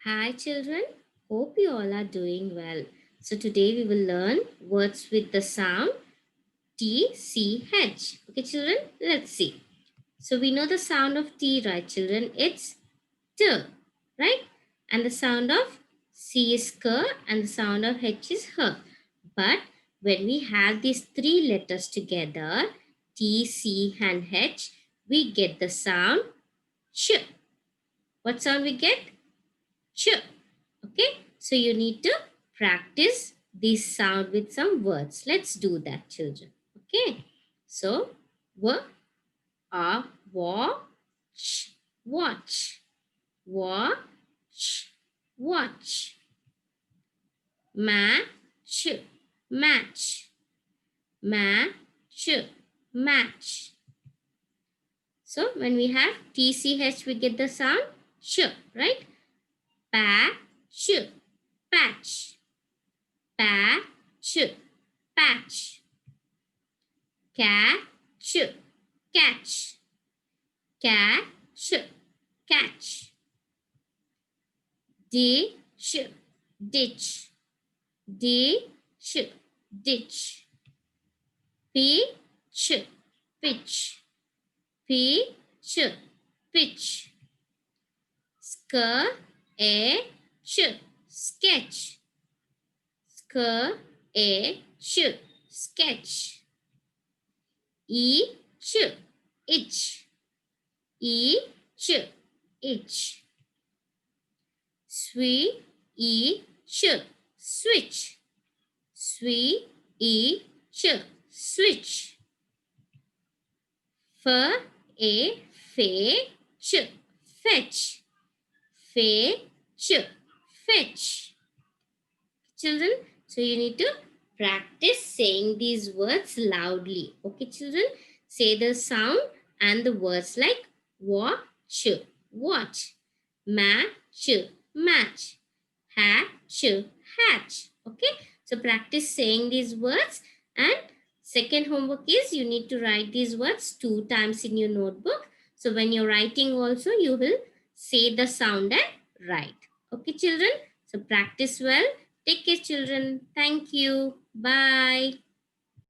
Hi children, hope you all are doing well. So today we will learn words with the sound T, C, H. Okay children, let's see. So we know the sound of T, right children? It's T, right? And the sound of C is K and the sound of H is H. But when we have these three letters together, T, C and H, we get the sound Ch. What sound we get? Ch. Okay, so you need to practice this sound with some words. Let's do that, children. Okay, so w, a, watch, watch, watch, watch, match, match, match, match. So when we have TCH, we get the sound sh, right? Patch, patch, patch, patch, catch, catch, catch, catch, ditch, ditch, ditch, ditch, pitch, pitch, pitch, pitch, sketch, sketch, sketch, sketch, each, itch, each, itch, switch, switch, switch, switch, fetch, fetch, fetch, fetch. Children, so you need to practice saying these words loudly. Okay, children? Say the sound and the words like watch, watch, match, match, hatch, hatch. Okay, so practice saying these words. And second homework is you need to write these words 2 times in your notebook. So when you're writing also, you will say the sound and write. Okay, children? So practice well. Take care, children. Thank you. Bye.